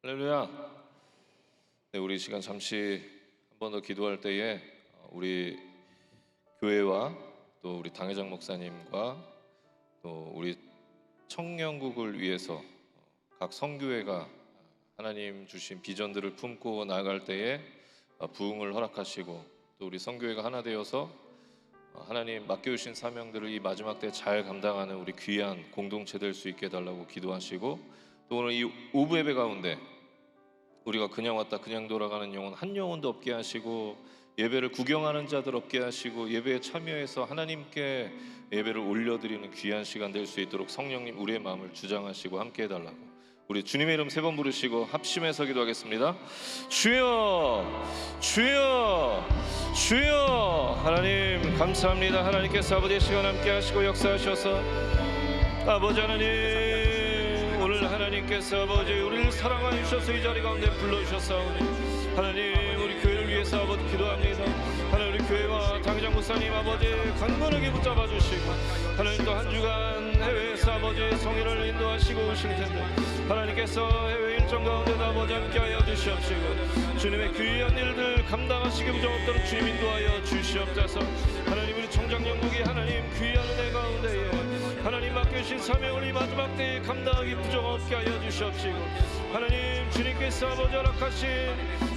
할렐루야. 네, 우리 시간 잠시 한 번 더 기도할 때에 우리 교회와 또 우리 당회장 목사님과 또 우리 청년국을 위해서 각 성교회가 하나님 주신 비전들을 품고 나아갈 때에 부흥을 허락하시고 또 우리 성교회가 하나 되어서 하나님 맡겨주신 사명들을 이 마지막 때 잘 감당하는 우리 귀한 공동체 될 수 있게 해달라고 기도하시고, 또 오늘 이 오부 예배 가운데 우리가 그냥 왔다 그냥 돌아가는 영혼 한 영혼도 없게 하시고, 예배를 구경하는 자들 없게 하시고, 예배에 참여해서 하나님께 예배를 올려드리는 귀한 시간 될 수 있도록 성령님 우리의 마음을 주장하시고 함께 해달라고, 우리 주님의 이름 세 번 부르시고 합심해서 기도하겠습니다. 주여, 주여, 주여. 하나님 감사합니다. 하나님께서 아버지의 시간 함께 하시고 역사하셔서 아버지 하나님, 오늘 하나님께서 아버지 우리를 사랑하여 주셔서 이 자리 가운데 불러주셨사오니 하나님, 우리 교회를 위해서 아버지 기도합니다. 하나님, 우리 교회와 당회장 목사님 아버지 강건하게 붙잡아 주시고, 하나님 또 한 주간 해외에서 아버지 성회를 인도하시고 오실 텐데 하나님께서 해외 일정 가운데도 아버지 함께하여 주시옵시고, 주님의 귀한 일들 감당하시기 부족없도록 주님 인도하여 주시옵소서. 하나님, 우리 청장 영국이 하나님 귀한 은혜 가운데에 하나님 맡겨주신 사명을 이 마지막 때에 감당하기 부족없게 하여 주시옵시고, 하나님 주님께서 아버지 허락하신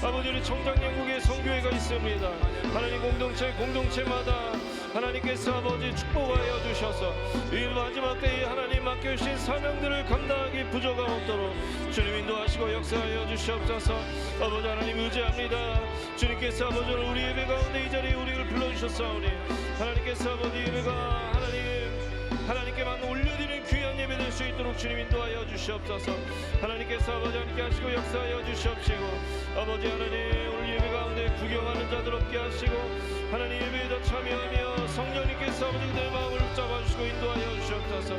아버지 우리 청장 영국의 성교회가 있습니다. 하나님 공동체마다 하나님께서 아버지 축복하여 주셔서 이 마지막 때에 하나님 맡겨주신 사명들을 감당하기 부족함 없도록 주님 인도하시고 역사하여 주시옵소서. 아버지 하나님 의지합니다. 주님께서 아버지 우리 예배 가운데 이 자리에 우리를 불러주셨사오니 하나님께서 아버지 예배가 하나님께 만 올려드리는 귀한 예배 될 수 있도록 주님 인도하여 주시옵소서. 하나님께서 아버지 함께 하시고 역사하여 주시옵시고, 아버지 하나님 오늘 예배 가운데 구경하는 자들 없게 하시고, 하나님 예배에 더 참여하며 성령님께서 아버지 그들의 마음을 붙잡아주시고 인도하여 주시옵소서.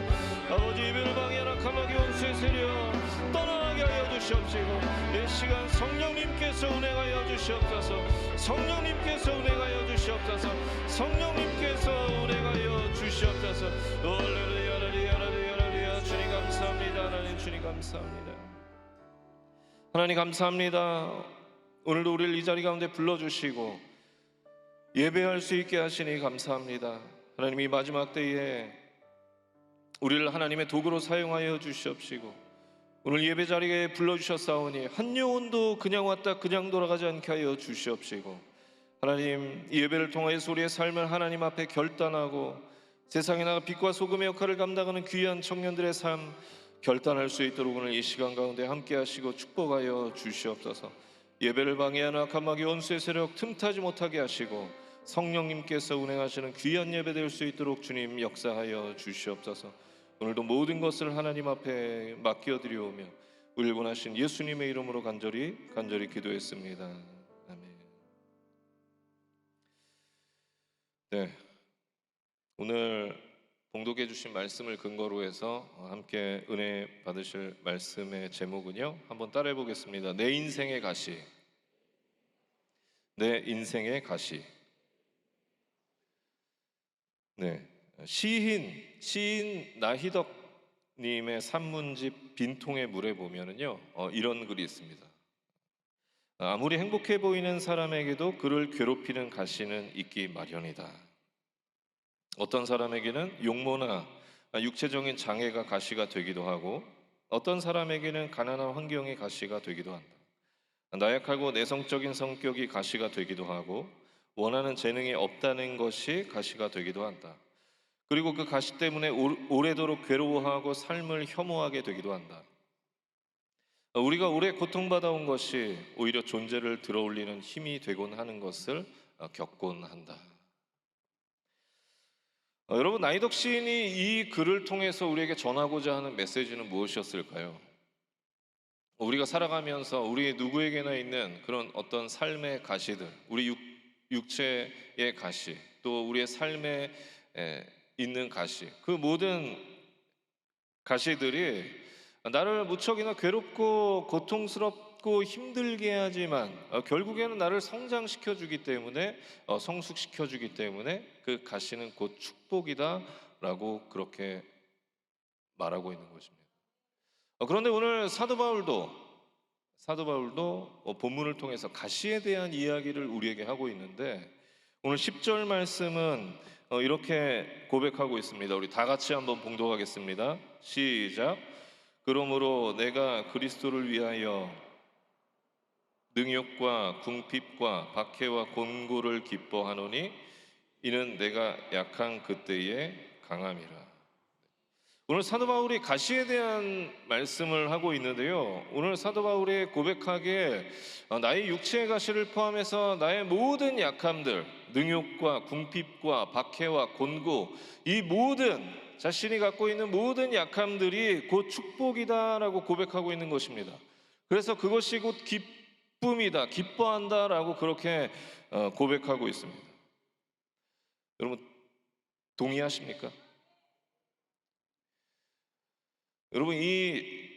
아버지 예배를 방해하는 감하게 원수의 세력 떠나게 하여 주시옵시고, 이 시간 성령님께서 운행하여 주시옵소서. 성령님께서 운행하여 주시옵소서. 성령님께서 운행하여 주시옵소서. 할렐루야, 할렐루야, 할렐루야. 주님 감사합니다. 하나님 주님 감사합니다. 하나님 감사합니다. 오늘도 우리를 이 자리 가운데 불러주시고 예배할 수 있게 하시니 감사합니다. 하나님, 이 마지막 때에 우리를 하나님의 도구로 사용하여 주시옵시고, 오늘 예배 자리에 불러주셨사오니 한 영혼도 그냥 왔다 그냥 돌아가지 않게 하여 주시옵시고, 하나님 이 예배를 통하여서 우리의 삶을 하나님 앞에 결단하고 세상에 나가 빛과 소금의 역할을 감당하는 귀한 청년들의 삶 결단할 수 있도록 오늘 이 시간 가운데 함께 하시고 축복하여 주시옵소서. 예배를 방해하는 악한 마귀 원수의 세력 틈타지 못하게 하시고 성령님께서 운행하시는 귀한 예배 될 수 있도록 주님 역사하여 주시옵소서. 오늘도 모든 것을 하나님 앞에 맡겨드리오며 우리를 원하신 예수님의 이름으로 간절히 기도했습니다. 아멘. 네, 오늘 봉독해 주신 말씀을 근거로 해서 함께 은혜 받으실 말씀의 제목은요, 한번 따라해 보겠습니다. 내 인생의 가시. 내 인생의 가시. 네, 시인 나희덕 님의 산문집 빈통의 물에 보면은요 이런 글이 있습니다. 아무리 행복해 보이는 사람에게도 그를 괴롭히는 가시는 있기 마련이다. 어떤 사람에게는 용모나 육체적인 장애가 가시가 되기도 하고, 어떤 사람에게는 가난한 환경이 가시가 되기도 한다. 나약하고 내성적인 성격이 가시가 되기도 하고, 원하는 재능이 없다는 것이 가시가 되기도 한다. 그리고 그 가시 때문에 오래도록 괴로워하고 삶을 혐오하게 되기도 한다. 우리가 오래 고통받아온 것이 오히려 존재를 들어올리는 힘이 되곤 하는 것을 겪곤 한다. 여러분, 나희덕 시인이 이 글을 통해서 우리에게 전하고자 하는 메시지는 무엇이었을까요? 우리가 살아가면서 우리 누구에게나 있는 그런 어떤 삶의 가시들, 우리 육체의 가시, 또 우리의 삶에 있는 가시, 그 모든 가시들이 나를 무척이나 괴롭고 고통스럽고 힘들게 하지만 결국에는 나를 성장시켜 주기 때문에, 성숙시켜 주기 때문에 그 가시는 곧 축복이다 라고 그렇게 말하고 있는 것입니다. 그런데 오늘 사도 바울도 사도 바울도 본문을 통해서 가시에 대한 이야기를 우리에게 하고 있는데 오늘 10절 말씀은 이렇게 고백하고 있습니다. 우리 다 같이 한번 봉독하겠습니다. 시작. 그러므로 내가 그리스도를 위하여 능욕과 궁핍과 박해와 곤고를 기뻐하노니 이는 내가 약한 그때의 강함이라. 오늘 사도 바울이 가시에 대한 말씀을 하고 있는데요. 오늘 사도 바울이 고백하기에 나의 육체의 가시를 포함해서 나의 모든 약함들, 능욕과 궁핍과 박해와 곤고, 이 모든 자신이 갖고 있는 모든 약함들이 곧 축복이다라고 고백하고 있는 것입니다. 그래서 그것이 곧 기쁨이다, 기뻐한다라고 그렇게 고백하고 있습니다. 여러분 동의하십니까? 여러분 이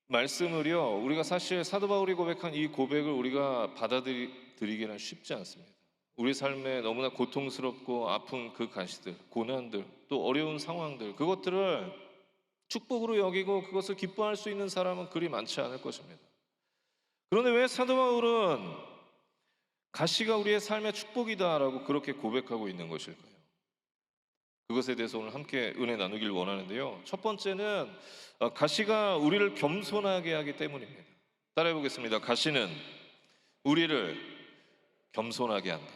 말씀을요 우리가 사실 사도 바울이 고백한 이 고백을 우리가 받아들이기는 쉽지 않습니다. 우리 삶에 너무나 고통스럽고 아픈 그 가시들, 고난들, 또 어려운 상황들, 그것들을 축복으로 여기고 그것을 기뻐할 수 있는 사람은 그리 많지 않을 것입니다. 그런데 왜 사도 바울은 가시가 우리의 삶의 축복이다라고 그렇게 고백하고 있는 것일까요? 그것에 대해서 오늘 함께 은혜 나누길 원하는데요. 첫 번째는 가시가 우리를 겸손하게 하기 때문입니다. 따라해 보겠습니다. 가시는 우리를 겸손하게 한다.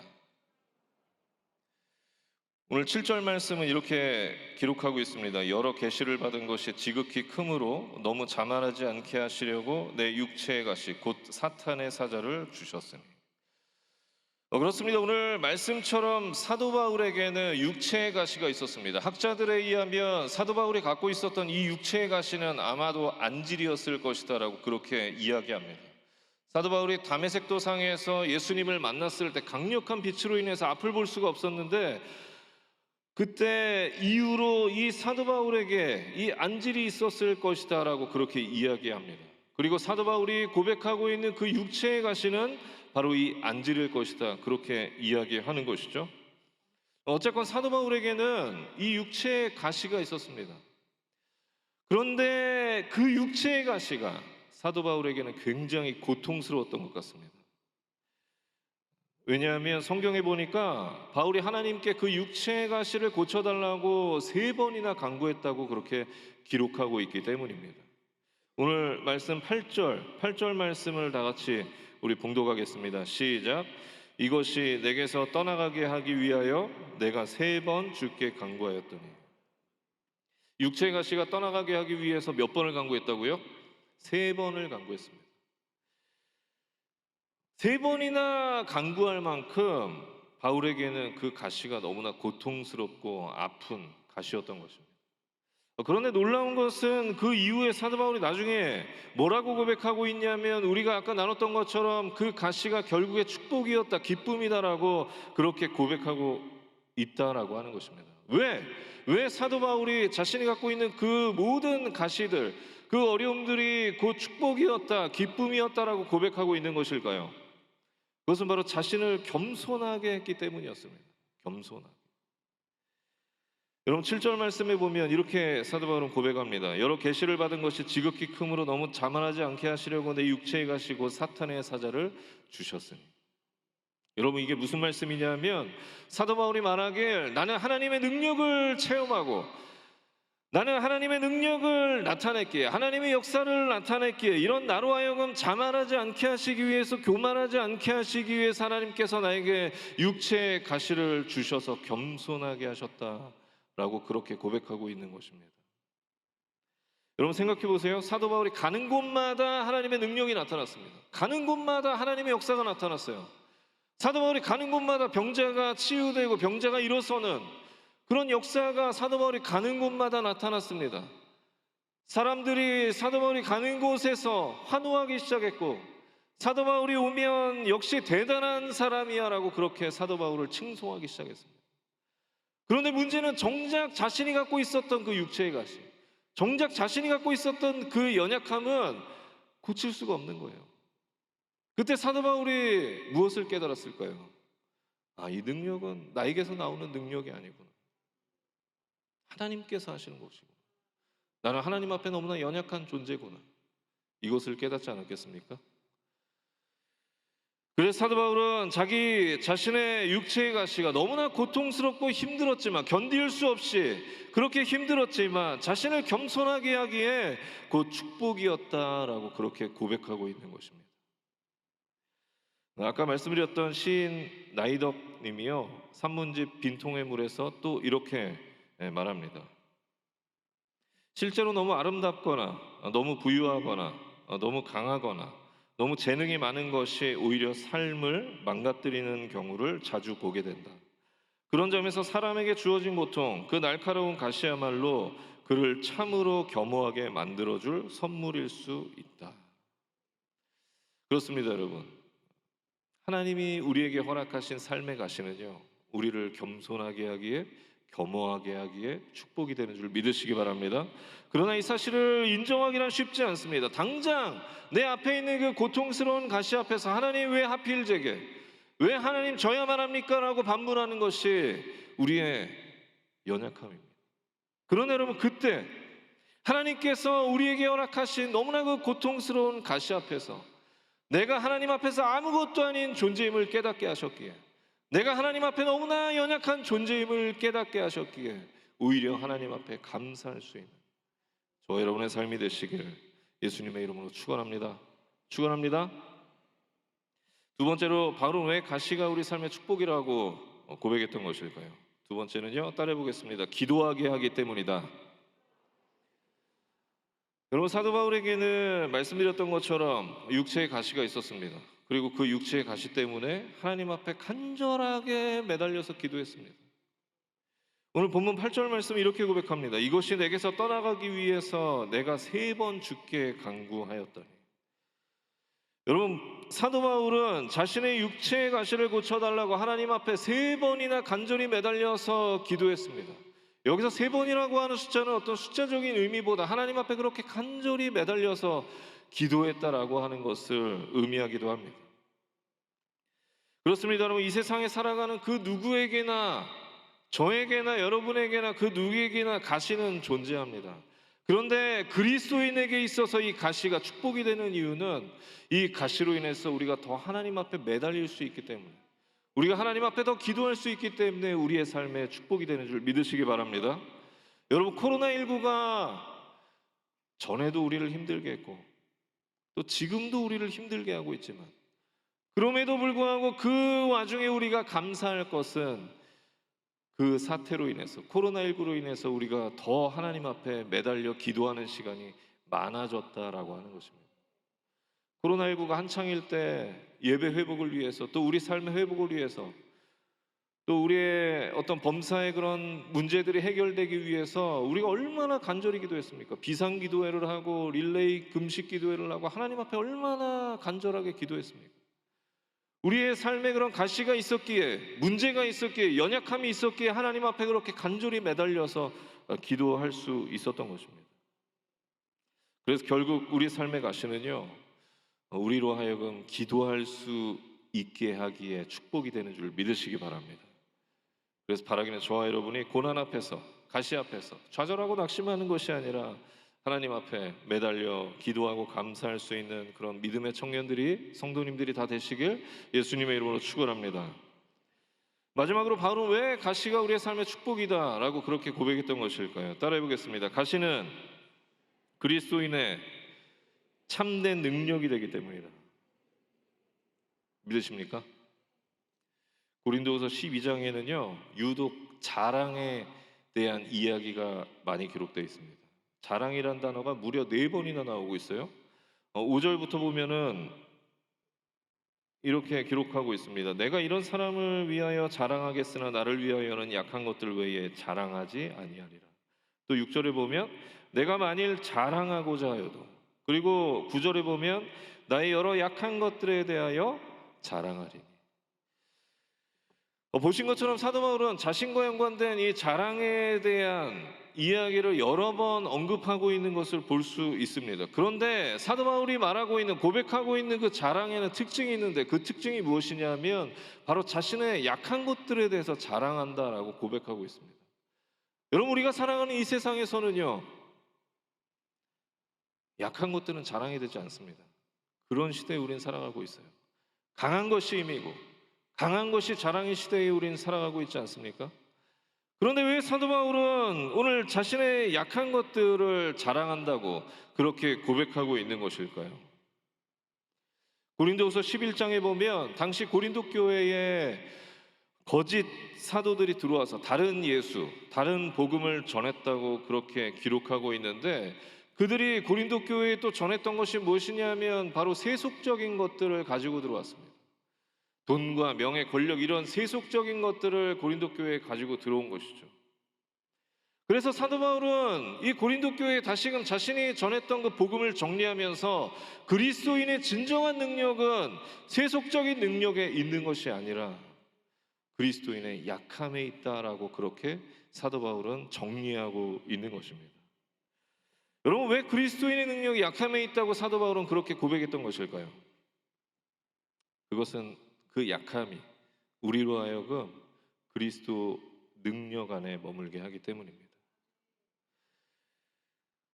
오늘 7절 말씀은 이렇게 기록하고 있습니다. 여러 계시를 받은 것이 지극히 크므로 너무 자만하지 않게 하시려고 내 육체의 가시 곧 사탄의 사자를 주셨으니. 그렇습니다. 오늘 말씀처럼 사도 바울에게는 육체의 가시가 있었습니다. 학자들에 의하면 사도 바울이 갖고 있었던 이 육체의 가시는 아마도 안질이었을 것이다라고 그렇게 이야기합니다. 사도 바울이 다메섹 도상에서 예수님을 만났을 때 강력한 빛으로 인해서 앞을 볼 수가 없었는데 그때 이후로 이 사도 바울에게 이 안질이 있었을 것이다라고 그렇게 이야기합니다. 그리고 사도 바울이 고백하고 있는 그 육체의 가시는 바로 이 안질일 것이다 그렇게 이야기하는 것이죠. 어쨌건 사도 바울에게는 이 육체의 가시가 있었습니다. 그런데 그 육체의 가시가 사도 바울에게는 굉장히 고통스러웠던 것 같습니다. 왜냐하면 성경에 보니까 바울이 하나님께 그 육체의 가시를 고쳐달라고 3번이나 간구했다고 그렇게 기록하고 있기 때문입니다. 오늘 말씀 8절 말씀을 다 같이 우리 봉독하겠습니다. 시작. 이것이 내게서 떠나가게 하기 위하여 내가 3번 주께 간구하였더니. 육체의 가시가 떠나가게 하기 위해서 몇 번을 간구했다고요? 3번을 간구했습니다. 3번이나 간구할 만큼 바울에게는 그 가시가 너무나 고통스럽고 아픈 가시였던 것입니다. 그런데 놀라운 것은 그 이후에 사도 바울이 나중에 뭐라고 고백하고 있냐면 우리가 아까 나눴던 것처럼 그 가시가 결국에 축복이었다, 기쁨이다라고 그렇게 고백하고 있다라고 하는 것입니다. 왜 사도 바울이 자신이 갖고 있는 그 모든 가시들, 그 어려움들이 곧 축복이었다, 기쁨이었다라고 고백하고 있는 것일까요? 그것은 바로 자신을 겸손하게 했기 때문이었습니다. 겸손하게. 여러분 7절 말씀에 보면 이렇게 사도 바울은 고백합니다. 여러 계시를 받은 것이 지극히 크므로 너무 자만하지 않게 하시려고 내 육체에 가시고 사탄의 사자를 주셨으니. 여러분 이게 무슨 말씀이냐면 사도 바울이 말하길 나는 하나님의 능력을 체험하고 나는 하나님의 능력을 나타냈기에 하나님의 역사를 나타냈기에 이런 나로 하여금 자만하지 않게 하시기 위해서 교만하지 않게 하시기 위해서 하나님께서 나에게 육체의 가시를 주셔서 겸손하게 하셨다 라고 그렇게 고백하고 있는 것입니다. 여러분 생각해 보세요. 사도 바울이 가는 곳마다 하나님의 능력이 나타났습니다. 가는 곳마다 하나님의 역사가 나타났어요. 사도 바울이 가는 곳마다 병자가 치유되고 병자가 일어서는 그런 역사가 사도 바울이 가는 곳마다 나타났습니다. 사람들이 사도 바울이 가는 곳에서 환호하기 시작했고 사도 바울이 오면 역시 대단한 사람이야 라고 그렇게 사도 바울을 칭송하기 시작했습니다. 그런데 문제는 정작 자신이 갖고 있었던 그 육체의 가시, 정작 자신이 갖고 있었던 그 연약함은 고칠 수가 없는 거예요. 그때 사도 바울이 무엇을 깨달았을까요? 이 능력은 나에게서 나오는 능력이 아니구나. 하나님께서 하시는 것이구나. 나는 하나님 앞에 너무나 연약한 존재구나. 이것을 깨닫지 않았겠습니까? 그래서 사도 바울은 자기 자신의 육체의 가시가 너무나 고통스럽고 힘들었지만, 견딜 수 없이 그렇게 힘들었지만 자신을 겸손하게 하기에 곧 축복이었다라고 그렇게 고백하고 있는 것입니다. 아까 말씀드렸던 시인 나이덕 님이요, 산문집 빈통의 물에서 또 이렇게 말합니다. 실제로 너무 아름답거나 너무 부유하거나 너무 강하거나 너무 재능이 많은 것이 오히려 삶을 망가뜨리는 경우를 자주 보게 된다. 그런 점에서 사람에게 주어진 고통, 그 날카로운 가시야말로 그를 참으로 겸허하게 만들어줄 선물일 수 있다. 그렇습니다, 여러분. 하나님이 우리에게 허락하신 삶의 가시는요, 우리를 겸손하게 하기에, 겸허하게 하기에 축복이 되는 줄 믿으시기 바랍니다. 그러나 이 사실을 인정하기는 쉽지 않습니다. 당장 내 앞에 있는 그 고통스러운 가시 앞에서 하나님 왜 하필 제게, 왜 하나님 저야만 합니까? 라고 반문하는 것이 우리의 연약함입니다. 그러나 여러분, 그때 하나님께서 우리에게 허락하신 너무나 그 고통스러운 가시 앞에서 내가 하나님 앞에서 아무것도 아닌 존재임을 깨닫게 하셨기에, 내가 하나님 앞에 너무나 연약한 존재임을 깨닫게 하셨기에 오히려 하나님 앞에 감사할 수 있는 저와 여러분의 삶이 되시기를 예수님의 이름으로 축원합니다. 축원합니다. 두 번째로 바울은 왜 가시가 우리 삶의 축복이라고 고백했던 것일까요? 두 번째는요, 따라해 보겠습니다. 기도하게 하기 때문이다. 여러분, 사도 바울에게는 말씀드렸던 것처럼 육체의 가시가 있었습니다. 그리고 그 육체의 가시 때문에 하나님 앞에 간절하게 매달려서 기도했습니다. 오늘 본문 8절 말씀 이렇게 고백합니다. 이것이 내게서 떠나가기 위해서 내가 3번 주께 간구하였더니. 여러분, 사도 바울은 자신의 육체의 가시를 고쳐달라고 하나님 앞에 3번이나 간절히 매달려서 기도했습니다. 여기서 3번이라고 하는 숫자는 어떤 숫자적인 의미보다 하나님 앞에 그렇게 간절히 매달려서 기도했다라고 하는 것을 의미하기도 합니다. 그렇습니다, 여러분. 이 세상에 살아가는 그 누구에게나, 저에게나 여러분에게나 그 누구에게나 가시는 존재합니다. 그런데 그리스도인에게 있어서 이 가시가 축복이 되는 이유는 이 가시로 인해서 우리가 더 하나님 앞에 매달릴 수 있기 때문에, 우리가 하나님 앞에 더 기도할 수 있기 때문에 우리의 삶에 축복이 되는 줄 믿으시기 바랍니다. 여러분, 코로나19가 전에도 우리를 힘들게 했고 또 지금도 우리를 힘들게 하고 있지만, 그럼에도 불구하고 그 와중에 우리가 감사할 것은 그 사태로 인해서, 코로나19로 인해서 우리가 더 하나님 앞에 매달려 기도하는 시간이 많아졌다라고 하는 것입니다. 코로나19가 한창일 때 예배 회복을 위해서, 또 우리 삶의 회복을 위해서, 또 우리의 어떤 범사의 그런 문제들이 해결되기 위해서 우리가 얼마나 간절히 기도했습니까? 비상기도회를 하고 릴레이 금식기도회를 하고 하나님 앞에 얼마나 간절하게 기도했습니까? 우리의 삶에 그런 가시가 있었기에, 문제가 있었기에, 연약함이 있었기에 하나님 앞에 그렇게 간절히 매달려서 기도할 수 있었던 것입니다. 그래서 결국 우리 삶의 가시는요, 우리로 하여금 기도할 수 있게 하기에 축복이 되는 줄 믿으시기 바랍니다. 그래서 바라기는 저와 여러분이 고난 앞에서, 가시 앞에서 좌절하고 낙심하는 것이 아니라 하나님 앞에 매달려 기도하고 감사할 수 있는 그런 믿음의 청년들이, 성도님들이 다 되시길 예수님의 이름으로 축원합니다. 마지막으로 바울은 왜 가시가 우리의 삶의 축복이다 라고 그렇게 고백했던 것일까요? 따라해 보겠습니다. 가시는 그리스도인의 참된 능력이 되기 때문이다. 믿으십니까? 고린도후서 12장에는요 유독 자랑에 대한 이야기가 많이 기록되어 있습니다. 자랑이란 단어가 무려 4번이나 나오고 있어요. 5절부터 보면은 이렇게 기록하고 있습니다. 내가 이런 사람을 위하여 자랑하겠으나 나를 위하여는 약한 것들 외에 자랑하지 아니하리라. 또 6절에 보면 내가 만일 자랑하고자 하여도, 그리고 9절에 보면 나의 여러 약한 것들에 대하여 자랑하리니. 보신 것처럼 사도 바울은 자신과 연관된 이 자랑에 대한 이야기를 여러 번 언급하고 있는 것을 볼 수 있습니다. 그런데 사도 바울이 말하고 있는, 고백하고 있는 그 자랑에는 특징이 있는데, 그 특징이 무엇이냐면 바로 자신의 약한 것들에 대해서 자랑한다라고 고백하고 있습니다. 여러분, 우리가 살아가는 이 세상에서는요 약한 것들은 자랑이 되지 않습니다. 그런 시대에 우리는 살아가고 있어요. 강한 것이 힘이고 강한 것이 자랑의 시대에 우린 살아가고 있지 않습니까? 그런데 왜 사도 바울은 오늘 자신의 약한 것들을 자랑한다고 그렇게 고백하고 있는 것일까요? 고린도후서 11장에 보면 당시 고린도 교회에 거짓 사도들이 들어와서 다른 예수, 다른 복음을 전했다고 그렇게 기록하고 있는데, 그들이 고린도 교회에 또 전했던 것이 무엇이냐면 바로 세속적인 것들을 가지고 들어왔습니다. 돈과 명예, 권력, 이런 세속적인 것들을 고린도 교회에 가지고 들어온 것이죠. 그래서 사도 바울은 이 고린도 교회에 다시금 자신이 전했던 그 복음을 정리하면서 그리스도인의 진정한 능력은 세속적인 능력에 있는 것이 아니라 그리스도인의 약함에 있다라고 그렇게 사도 바울은 정리하고 있는 것입니다. 여러분, 왜 그리스도인의 능력이 약함에 있다고 사도 바울은 그렇게 고백했던 것일까요? 그것은 그 약함이 우리로 하여금 그리스도 능력 안에 머물게 하기 때문입니다.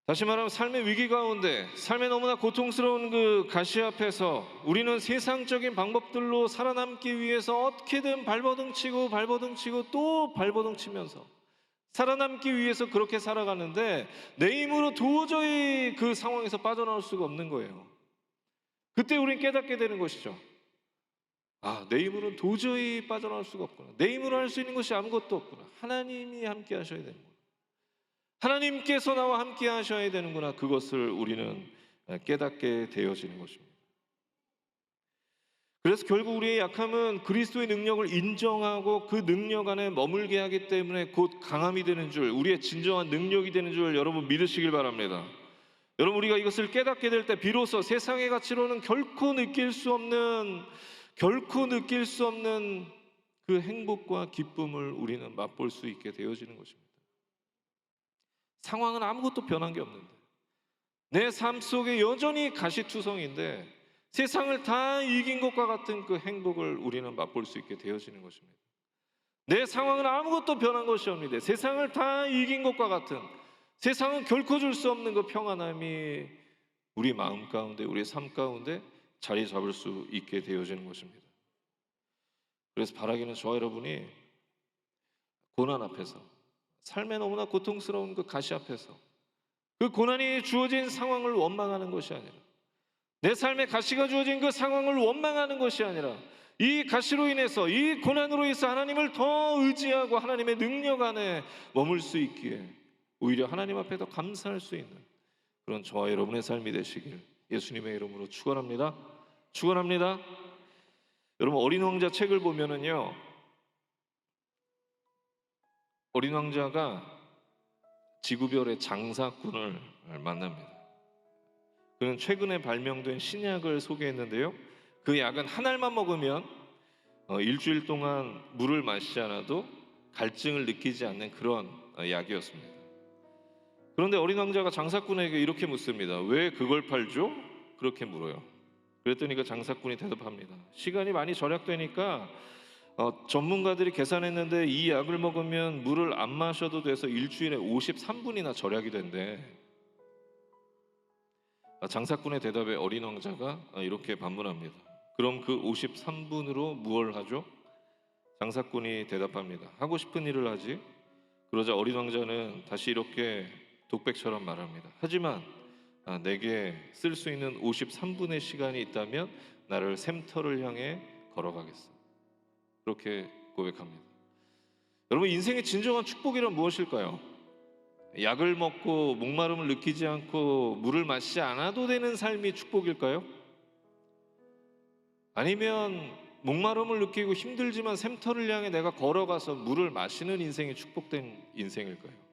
다시 말하면 삶의 위기 가운데, 삶의 너무나 고통스러운 그 가시 앞에서 우리는 세상적인 방법들로 살아남기 위해서 어떻게든 발버둥치고 또 발버둥치면서 살아남기 위해서 그렇게 살아가는데 내 힘으로 도저히 그 상황에서 빠져나올 수가 없는 거예요. 그때 우린 깨닫게 되는 것이죠. 내 힘으로는 도저히 빠져나올 수가 없구나. 내 힘으로 할 수 있는 것이 아무것도 없구나. 하나님이 함께 하셔야 되는구나. 하나님께서 나와 함께 하셔야 되는구나. 그것을 우리는 깨닫게 되어지는 것입니다. 그래서 결국 우리의 약함은 그리스도의 능력을 인정하고 그 능력 안에 머물게 하기 때문에 곧 강함이 되는 줄, 우리의 진정한 능력이 되는 줄 여러분 믿으시길 바랍니다. 여러분, 우리가 이것을 깨닫게 될 때 비로소 세상의 가치로는 결코 느낄 수 없는 그 행복과 기쁨을 우리는 맛볼 수 있게 되어지는 것입니다. 상황은 아무것도 변한 게 없는데, 내 삶 속에 여전히 가시투성인데 세상을 다 이긴 것과 같은 그 행복을 우리는 맛볼 수 있게 되어지는 것입니다. 내 상황은 아무것도 변한 것이 없는데 세상을 다 이긴 것과 같은, 세상은 결코 줄 수 없는 그 평안함이 우리 마음 가운데, 우리 삶 가운데 자리 잡을 수 있게 되어지는 것입니다. 그래서 바라기는 저와 여러분이 고난 앞에서, 삶의 너무나 고통스러운 그 가시 앞에서 그 고난이 주어진 상황을 원망하는 것이 아니라, 내 삶에 가시가 주어진 그 상황을 원망하는 것이 아니라, 이 가시로 인해서, 이 고난으로 인해서 하나님을 더 의지하고 하나님의 능력 안에 머물 수 있기에 오히려 하나님 앞에 더 감사할 수 있는 그런 저와 여러분의 삶이 되시길 예수님의 이름으로 축원합니다. 축원합니다. 여러분, 어린 왕자 책을 보면은요, 어린 왕자가 지구별의 장사꾼을 만납니다. 그는 최근에 발명된 신약을 소개했는데요, 그 약은 한 알만 먹으면 일주일 동안 물을 마시지 않아도 갈증을 느끼지 않는 그런 약이었습니다. 그런데 어린 왕자가 장사꾼에게 이렇게 묻습니다. 왜 그걸 팔죠? 그렇게 물어요. 그랬더니 그 장사꾼이 대답합니다. 시간이 많이 절약되니까 전문가들이 계산했는데 이 약을 먹으면 물을 안 마셔도 돼서 일주일에 53분이나 절약이 된대. 장사꾼의 대답에 어린 왕자가 이렇게 반문합니다. 그럼 그 53분으로 무엇을 하죠? 장사꾼이 대답합니다. 하고 싶은 일을 하지. 그러자 어린 왕자는 다시 이렇게 독백처럼 말합니다. 하지만 내게 쓸 수 있는 53분의 시간이 있다면 나를 샘터를 향해 걸어가겠어. 그렇게 고백합니다. 여러분, 인생의 진정한 축복이란 무엇일까요? 약을 먹고 목마름을 느끼지 않고 물을 마시지 않아도 되는 삶이 축복일까요? 아니면 목마름을 느끼고 힘들지만 샘터를 향해 내가 걸어가서 물을 마시는 인생이 축복된 인생일까요?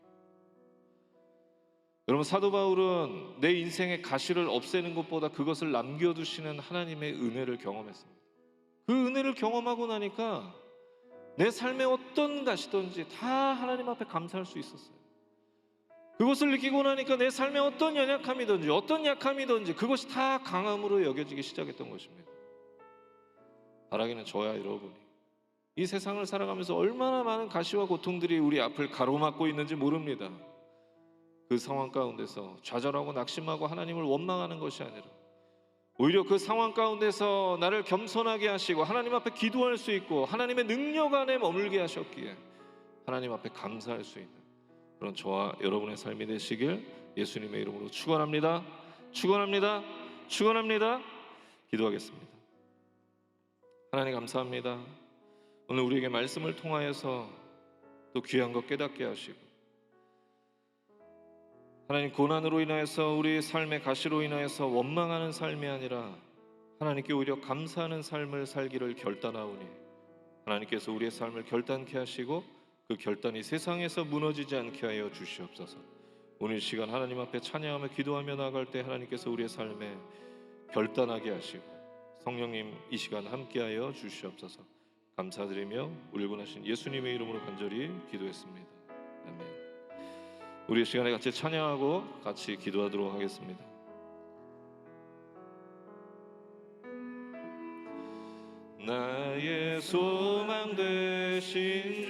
여러분, 사도 바울은 내 인생의 가시를 없애는 것보다 그것을 남겨두시는 하나님의 은혜를 경험했습니다. 그 은혜를 경험하고 나니까 내 삶에 어떤 가시든지 다 하나님 앞에 감사할 수 있었어요. 그것을 느끼고 나니까 내 삶에 어떤 연약함이든지 어떤 약함이든지 그것이 다 강함으로 여겨지기 시작했던 것입니다. 바라기는 저야 여러분이 이 세상을 살아가면서 얼마나 많은 가시와 고통들이 우리 앞을 가로막고 있는지 모릅니다. 그 상황 가운데서 좌절하고 낙심하고 하나님을 원망하는 것이 아니라 오히려 그 상황 가운데서 나를 겸손하게 하시고 하나님 앞에 기도할 수 있고 하나님의 능력 안에 머물게 하셨기에 하나님 앞에 감사할 수 있는 그런 저와 여러분의 삶이 되시길 예수님의 이름으로 축원합니다. 축원합니다. 축원합니다. 기도하겠습니다. 하나님 감사합니다. 오늘 우리에게 말씀을 통하여서 또 귀한 것 깨닫게 하시고 하나님 고난으로 인하여서 우리의 삶의 가시로 인하여서 원망하는 삶이 아니라 하나님께 오히려 감사하는 삶을 살기를 결단하오니 하나님께서 우리의 삶을 결단케 하시고 그 결단이 세상에서 무너지지 않게 하여 주시옵소서. 오늘 시간 하나님 앞에 찬양하며 기도하며 나아갈 때 하나님께서 우리의 삶에 결단하게 하시고 성령님 이 시간 함께하여 주시옵소서. 감사드리며 우리 구원하신 예수님의 이름으로 간절히 기도했습니다. 아멘. 우리 시간에 같이 찬양하고 같이 기도하도록 하겠습니다. 나의 소망 되신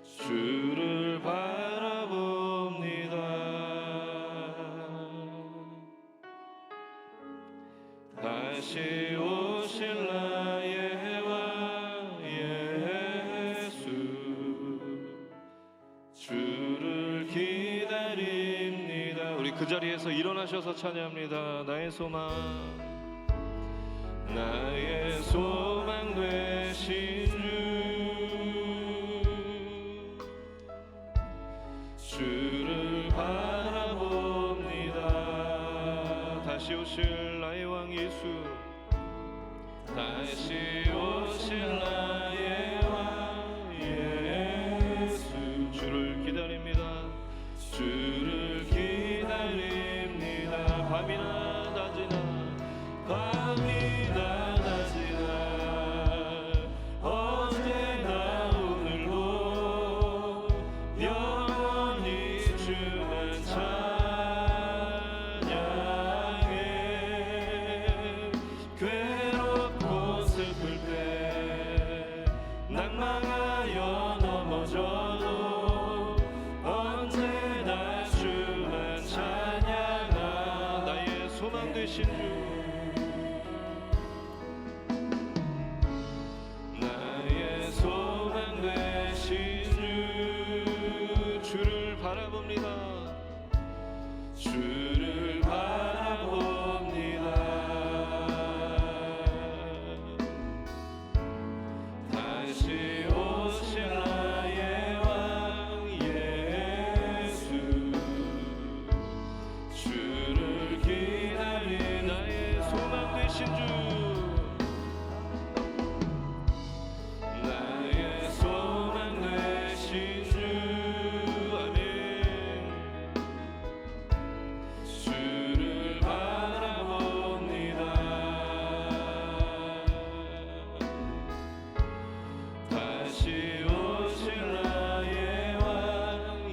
주를 바라봅니다. 다시 오실 나의 왕 예수 주를 기다립니다. 우리 그 자리에서 일어나셔서 찬양합니다. 나의 소망 되신 주를 바라봅니다. 다시 오실 나의 왕 예수 다시 오실 나의 왕 예수 주를 기다립니다. 주를 기다립니다. 밤이나 낮이나 밤이나 낮이나 언제나 오늘도 영원히 주만 찬양해. 괴롭고 슬플 때 낭망하여 넘어져도 언제나 주만 찬양하. 나의 소망 되신 주 나의 소망 되신 주 주를 바라봅니다. 주를 바라봅니다. 다시 오실 나의 왕 예수 주를 기다린 나의 소망 되신 주 나의 소망 되신 주 아멘. 주를 바라봅니다. 다시 오실 나의 왕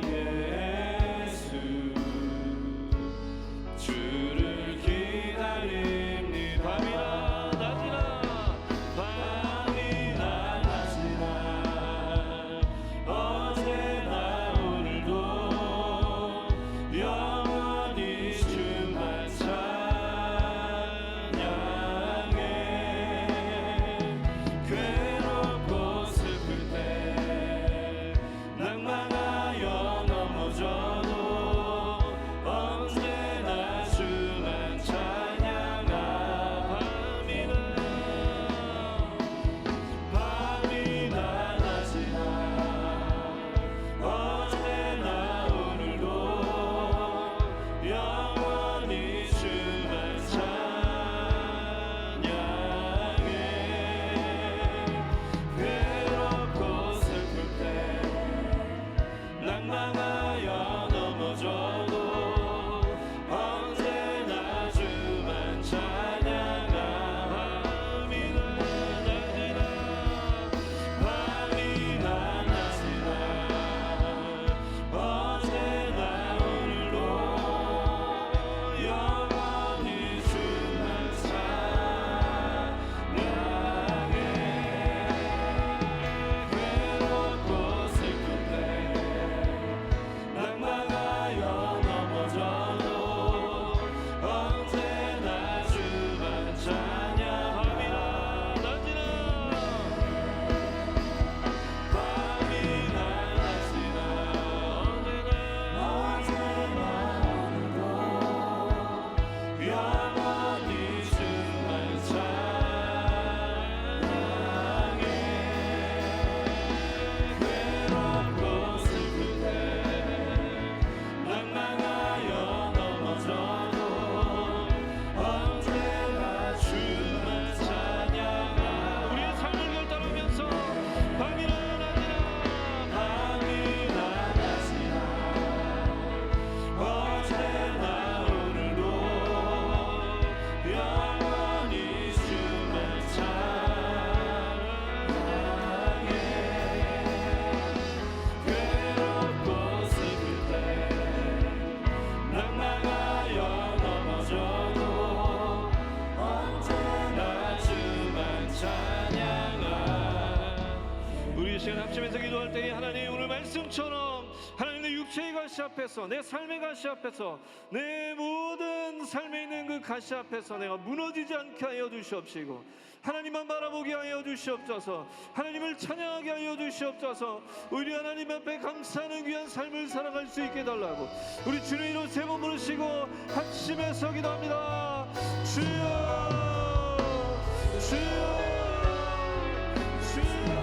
예수 주를 기다립니다. 밤이나 낮이나 밤이나 낮이나 언제나 오늘도 영원히 주만 이처럼 하나님 내 육체의 가시 앞에서, 내 삶의 가시 앞에서, 내 모든 삶에 있는 그 가시 앞에서 내가 무너지지 않게 하여 주시옵시고, 하나님만 바라보게 하여 주시옵소서. 하나님을 찬양하게 하여 주시옵소서. 우리 하나님 앞에 감사하는 귀한 삶을 살아갈 수 있게 해달라고 우리 주님 이름 세 번 부르시고 합심해서 기도합니다. 주여, 주여, 주여.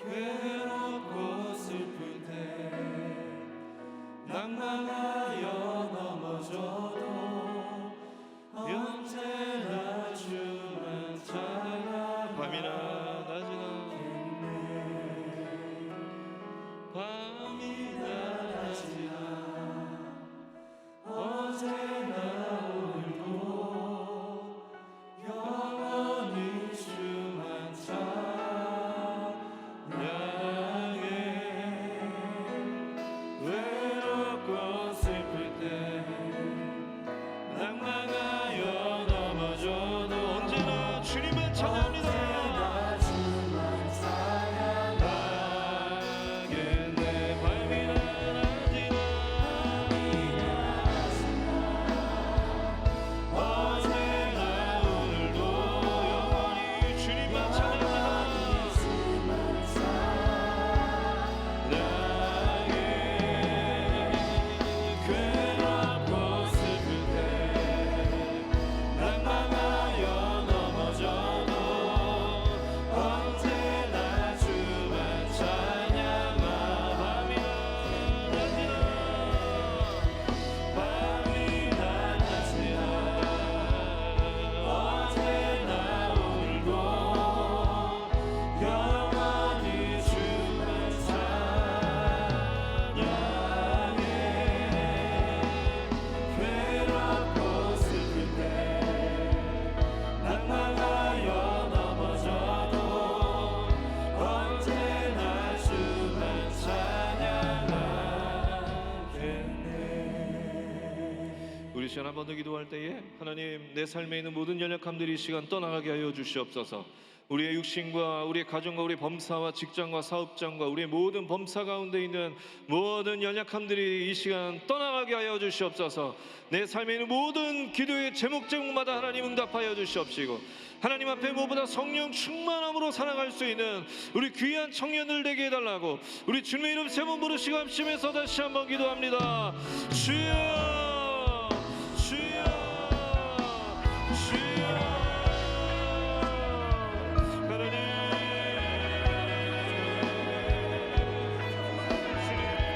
괴롭고 슬플 때 낭만하여 넘어져도 언제나 주만 찾아 밤이나 낮이나 밤이나 낮이나 어제나 오늘도 영원히 주만 찬양해 외롭고 슬플 때 낭만하여 넘어져도 언제나 주님만 찬양합니다. 우리 시간 한 번 더 기도할 때에 하나님 내 삶에 있는 모든 연약함들이 이 시간 떠나가게 하여 주시옵소서. 우리의 육신과 우리의 가정과 우리의 범사와 직장과 사업장과 우리의 모든 범사 가운데 있는 모든 연약함들이 이 시간 떠나가게 하여 주시옵소서. 내 삶에 있는 모든 기도의 제목마다 하나님 응답하여 주시옵시고 하나님 앞에 무엇보다 성령 충만함으로 살아갈 수 있는 우리 귀한 청년들 되게 해달라고 우리 주님의 이름 세 번 부르시고 합심해서 다시 한번 기도합니다. 주여 주여 주여 하나님 주여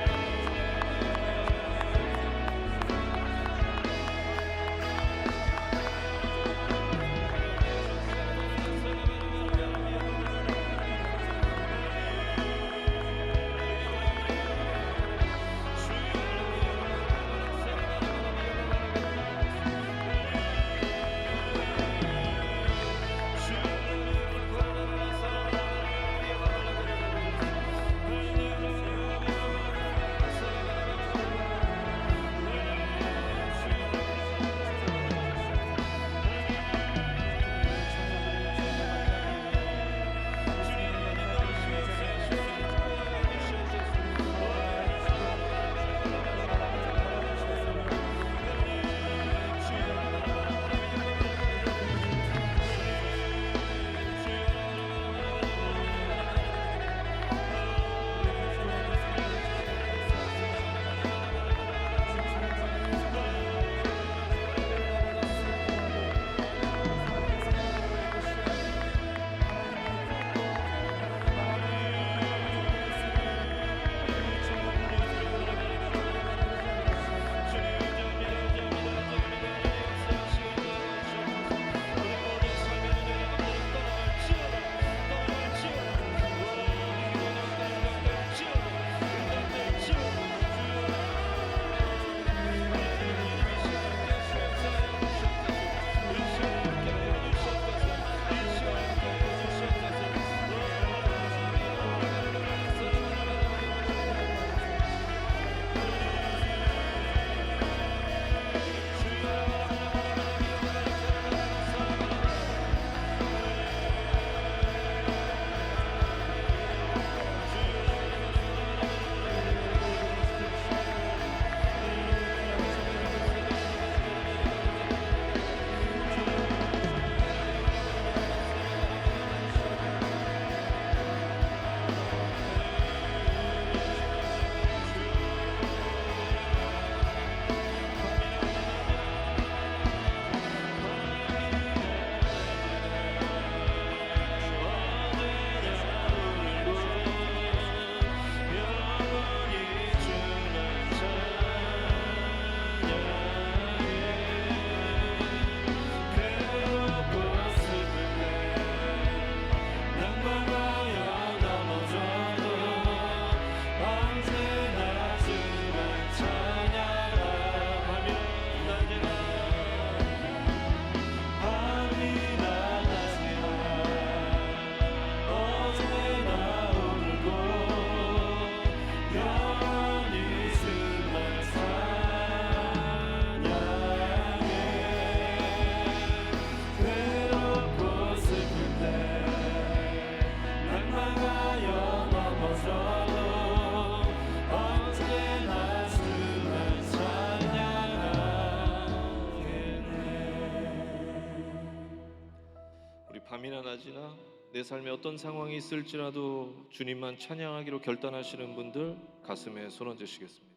내 삶에 어떤 상황이 있을지라도 주님만 찬양하기로 결단하시는 분들 가슴에 손 얹으시겠습니다.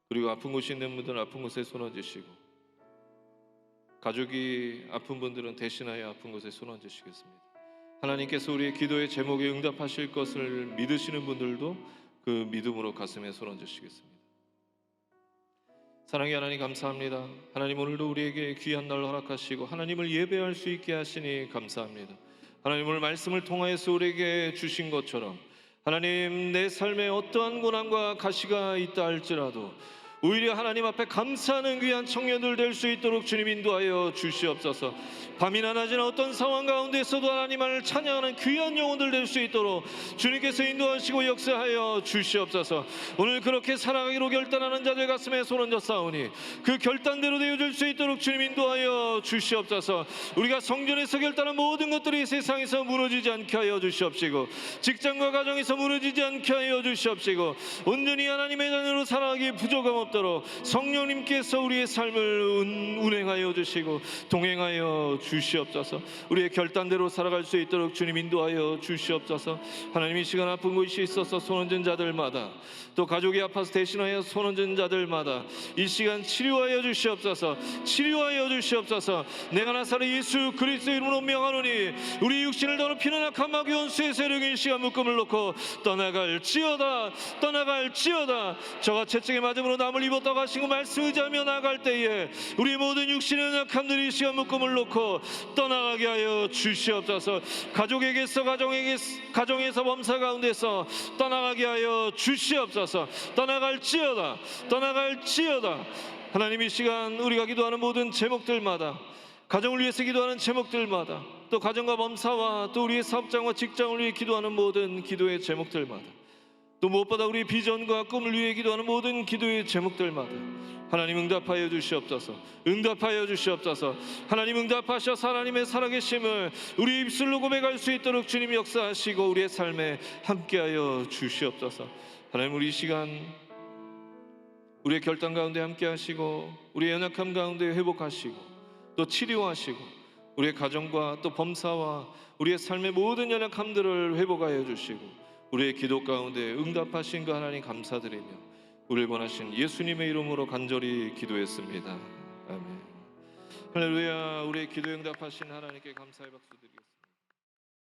그리고 아픈 곳이 있는 분들은 아픈 곳에 손 얹으시고, 가족이 아픈 분들은 대신하여 아픈 곳에 손 얹으시겠습니다. 하나님께서 우리의 기도의 제목에 응답하실 것을 믿으시는 분들도 그 믿음으로 가슴에 손 얹으시겠습니다. 사랑의 하나님, 감사합니다. 하나님, 오늘도 우리에게 귀한 날 허락하시고 하나님을 예배할 수 있게 하시니 감사합니다. 하나님, 오늘 말씀을 통하여서 우리에게 주신 것처럼 하나님, 내 삶에 어떠한 고난과 가시가 있다 할지라도 오히려 하나님 앞에 감사하는 귀한 청년들 될 수 있도록 주님 인도하여 주시옵소서. 밤이나 낮이나 어떤 상황 가운데서도 하나님을 찬양하는 귀한 영혼들 될 수 있도록 주님께서 인도하시고 역사하여 주시옵소서. 오늘 그렇게 살아가기로 결단하는 자들 가슴에 손 얹어 싸우니 그 결단대로 되어줄 수 있도록 주님 인도하여 주시옵소서. 우리가 성전에서 결단한 모든 것들이 세상에서 무너지지 않게 하여 주시옵시고, 직장과 가정에서 무너지지 않게 하여 주시옵시고, 온전히 하나님의 자녀로 살아가기 부족함 없도록 성령님께서 우리의 삶을 운행하여 주시고 동행하여 주시옵소서. 우리의 결단대로 살아갈 수 있도록 주님 인도하여 주시옵소서. 하나님, 이 시간 아픈 곳이 있어서 손 얹은 자들마다, 또 가족이 아파서 대신하여 손 얹은 자들마다 이 시간 치료하여 주시옵소서. 치료하여 주시옵소서. 내가 나사렛 예수 그리스도 이름으로 명하노니 우리 육신을 더럽히는 악한 마귀온 수의 세력이 이 시간 묶음을 놓고 떠나갈지어다, 떠나갈지어다. 저가 채찍에 맞음으로 남을 입었다고 하시고 말씀 의지하며 나갈 때에 우리 모든 육신의 약함들이 이 시간 묶음을 놓고 떠나가게 하여 주시옵소서. 가족에게서 가정에서 범사 가운데서 떠나가게 하여 주시옵소서. 떠나갈지어다, 떠나갈지어다. 하나님, 이 시간 우리가 기도하는 모든 제목들마다, 가정을 위해서 기도하는 제목들마다, 또 가정과 범사와 또 우리의 사업장과 직장을 위해 기도하는 모든 기도의 제목들마다, 또 무엇보다 우리 비전과 꿈을 위해 기도하는 모든 기도의 제목들마다 하나님 응답하여 주시옵소서. 응답하여 주시옵소서. 하나님 응답하셔서 하나님의 살아계심을 우리 입술로 고백할 수 있도록 주님 역사하시고 우리의 삶에 함께하여 주시옵소서. 하나님, 우리 이 시간 우리의 결단 가운데 함께하시고 우리의 연약함 가운데 회복하시고 또 치료하시고 우리의 가정과 또 범사와 우리의 삶의 모든 연약함들을 회복하여 주시고 우리의 기도 가운데 응답하신 그 하나님 감사드리며 우리를 원하신 예수님의 이름으로 간절히 기도했습니다. 아멘. 할렐루야. 우리의 기도에 응답하신 하나님께 감사의 박수 드리겠습니다.